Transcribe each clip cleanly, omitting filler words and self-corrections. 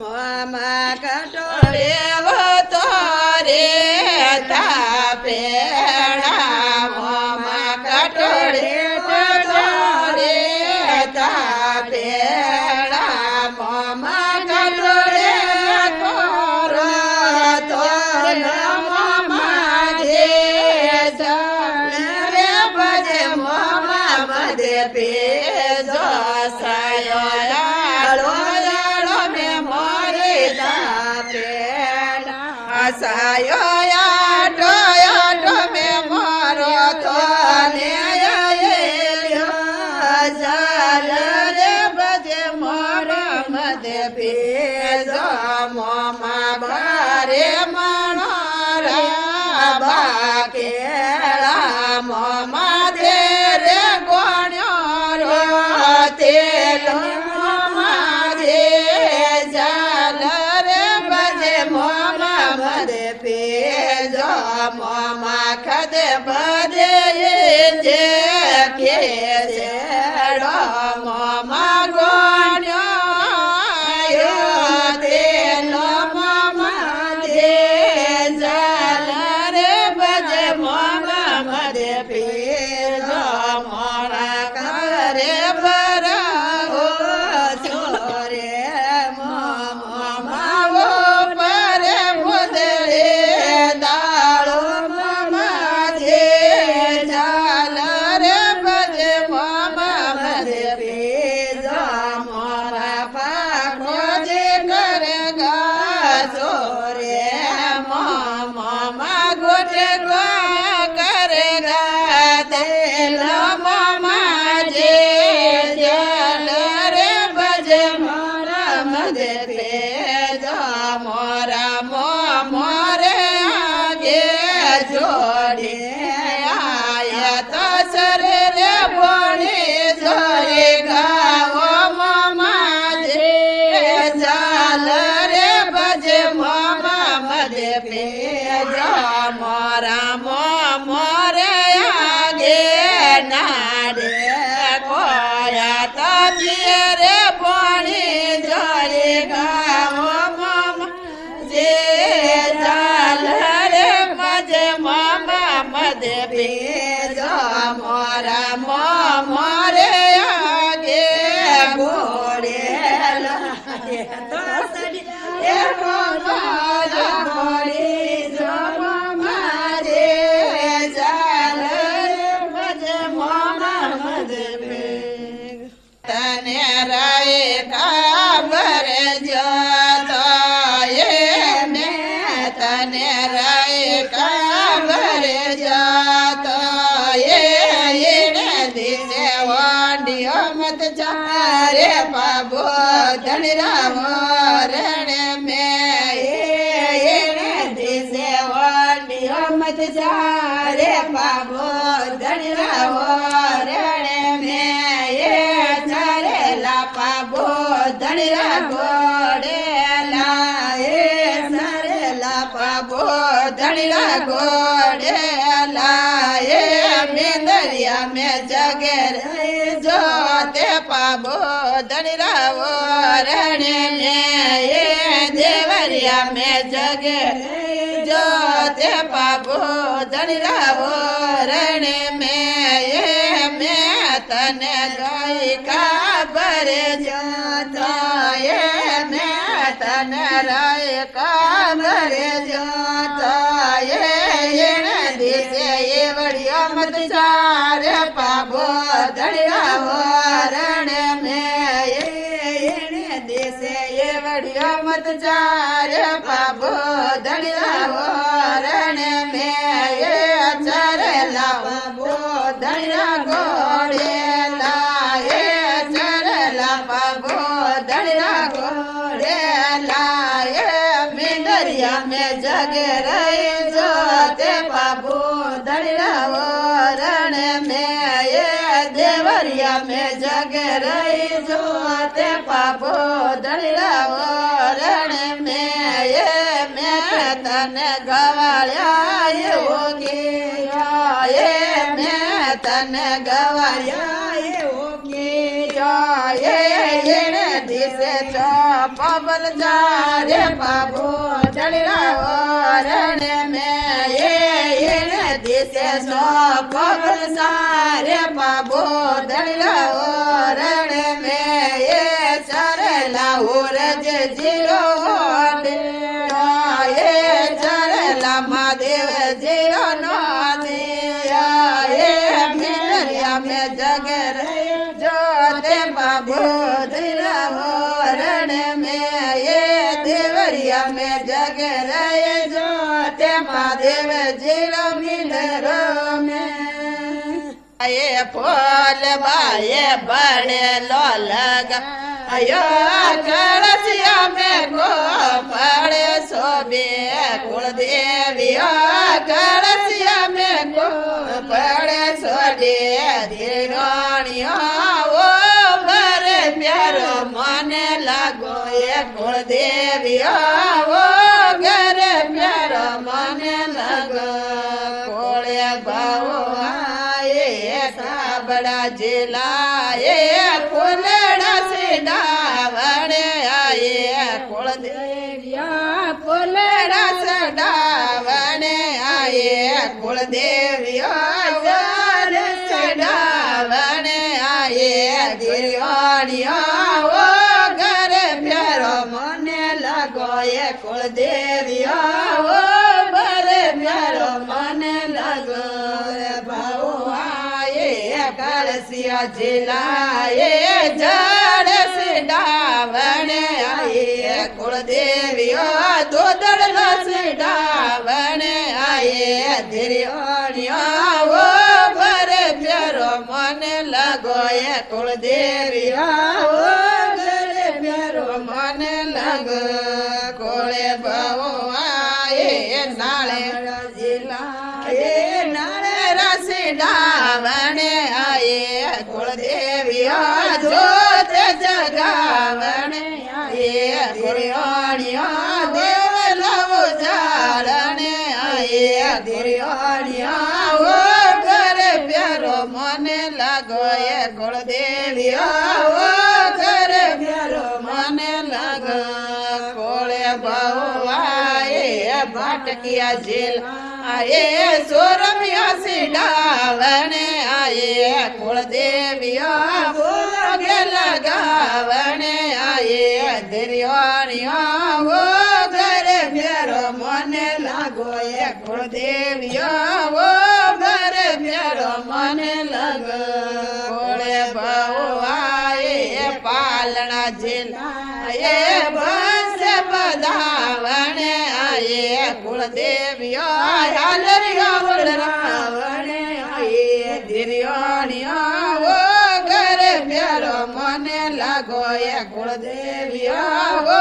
Mama katore avtare tapena mama katore avtare tapena mama katore koro to mama je jare baje mama made pe jo sayo sayo yato yato me moro to ne ayelyo jal re baje moro made pezo mama bare manora bakela mama tere gonyo ro telo mama de jal re baje mama made pezo mama kade bade je ke sero mama gonyo yo telo mama de jal re baje mama made pezo mora kare bara ho chore mama wo pare bodre dalo mama je jal re baje mama made pezo mora pa khoje karega chore mama gote ko karega telo mama je jal re baje mora made pezo mora more आगे जोड़े आया तो सरे रे बोले जोड़ेगा वो मामा जे जाल रे बजे मामा मदे पे जा मोरा मोरे आगे नारे कोया तो रे बोले जोड़ेगा वो मामा जे जाल रे मजे मामा मदे पेजो मोरा मोरे आगे गोरे लागे तो सड़ी ए मामा गोरे जो मामा जे जाल रे मजे मामा मदे पे तने राय काबर जो तने राय काबर जातो ये दिसे वाडियो मत चारे पाबो धनरा मोरण में ये दिसे वाडियो मत चारे पाबो धनरा मोरण में ये चारे ला पाबो धनरा गोड़े लाए सारे ला पाबो धड़िया गोड़े लाए मेंदरिया में जगे जोते पाबो धड़िया वरण में ये देवरिया में जगे जोते पाबो धड़िया वरण में ये मैं तने गई काबर जोता ये मैं तने राय काबर जोता ये दिसे ये बढ़िया मत चार पाबो धड़िया वरण में ये दिसे ये बढ़िया मत चार पाबो धड़िया वरण में ये चार ला पाबो धड़िया गोड़े लाए चार ला पाबो धड़िया गोड़े लाए मेंदरिया में जगे रही जोते पाबो धड़िया वरण में ये देवरिया में जगे रही जोते पाबो धड़िया वरण में ये मैं तने गवाया होगी ये मैं तने गवाया होगी ये दिसे पबल जा रे बाबू चढ़ा रण में ये दिसे सो पवन सारे बाबू चढ़ा रण में ये चरला उरज जीरो ये चरला महादेव जीरो नो दिया ये मिलरिया में जगर जोते बाबू रण में ये देवरिया में जगर जोते महादेव जीरो मिलरो में ये फूल बाये बड़े लो लगा अयो कलसिया में गो पड़े सोबे कुलदेविया कलसिया में गो पड़े सोबे धीरानिया वो बड़े प्यारो माने लगो ये कुलदेविया वो घर प्यारो माने लगो कोले बाबू बड़ा जिला ये फुलड़ा से डावण आए कुल देविया फुलड़ा से डावण आए कुल देविया से डावण आए गिरियानिया वो घर प्यारो मने लगो ये कुल देविया वो बड़े प्यारो मने लगो कलसिया जिलाए जड़ से डावण आए कुलदेविया दो दड़ से डावण आए धीरिया वो बड़े प्यारो मन लगो ये कुलदेविया वो बड़े प्यारो मन लगो कोले बहु आए नाले जिला ये नाले रस डावण कुलदेविया जोत जगावण आए गिरियानिया देव लव जालन आए गिरियानिया वो घर प्यारो मन लगो ये कुलदेविया वो घर प्यारो मन लगो कोले बहु आए बाटकिया जेल आए सोरमिया से डावण आए कुलदेविया भोग लगावण आए धीरियानिया वो घर प्यारो मन लगो ये कुलदेविया वो घर प्यारो मन लगो कोले बहु आए पालना जिला ये बस बधावण आए कुलदेविया हालरिया रावण आए धीरियानिया वो घर प्यारो मन लगो ये कुलदेविया वो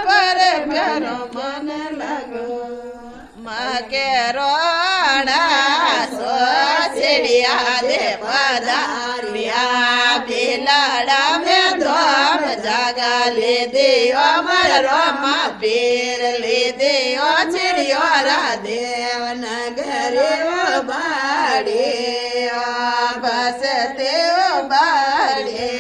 पर प्यारो मन लगो मके रोड़ा सो चिड़िया दे पधारिया बिलड़ा में धोम जगा ले दियो मर रोमा पीर ले दियो चिड़िया देव नगर बाड़ी बसते बाड़ी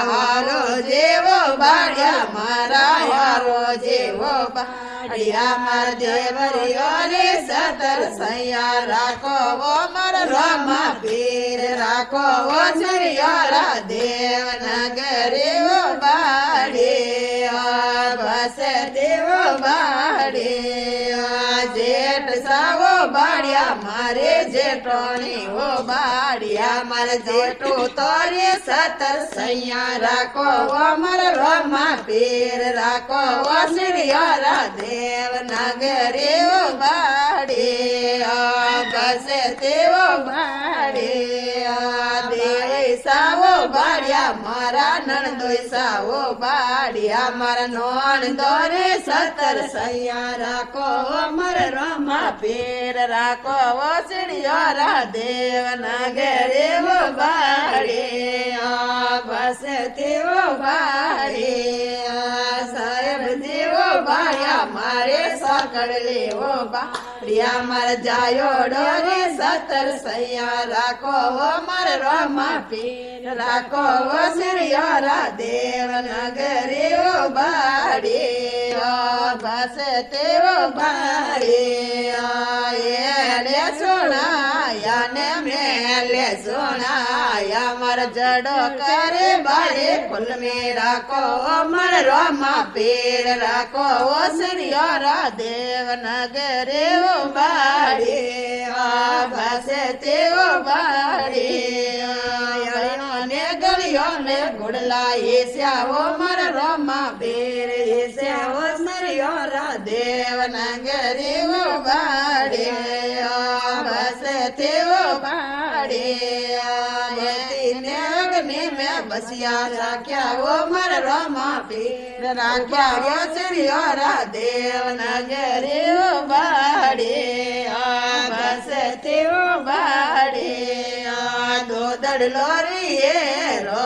हारो जेवो बाड़िया मारा हारो जेवो बाड़िया मर देवरियो रे सतर सैया राखो वो मर रोमा पीर राखो वो चिड़िया देव नगर बाड़ी बसते बाड़ी जेठ सावो बाड़िया मारे जेठोनी वो बाड़िया मर जेठो तोरे सतर सैया राखो वो मर रोमा पीर राखो वो श्रीया देव नगरे वो बाड़ी बसते वो बाड़ी देव सावो बाड़िया मारा नंदोई सावो बाड़िया मर नोन तोरे सतर सैया राखो वो मर रोमा पीर राखो वो श्रीया देव नगरे वो बाड़ी बसते वो बाड़ी साहेब देवो બાળ્યા મારે સકળ લેવો બાળ્યા મારે જાયો ડોરે સતર સૈયા રાખો મારે રોમા પીર રાખો શ્રીયારા દેવનગરી ઓ બાડી બસ તેઓ બાડી એને સુણાયા ને મેલે સુણાયા મારે જડો કરે બાળી ફૂલ મેં રાખો મારે રોમા પીર રાખો શ્રીયારા દેવનગરી ઓ બાડી બસ તેઓ બાડી ને ગળિયો ને ગુડલા એ શ્યાવો મારા રોમા પીર એ શ્યાવો સ્મર્યો રા દેવનગરી ઓ બાડે બસ તેઓ બાડે ને અગ્નિ મેં બસિયા રાખ્યા ઓ મારા રોમા પીર રાખ્યા ઓ શ્રીયો રા દેવનગરી ઓ બાડે બસ તેઓ બાડે દોદડ લોરીએ રો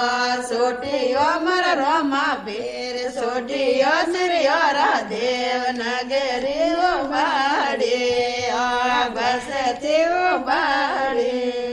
સોટીયો મારા રોમા પીર સોટીયો શ્રીયો રા દેવનગરી ઓ બાડે બસ તેઓ બાડે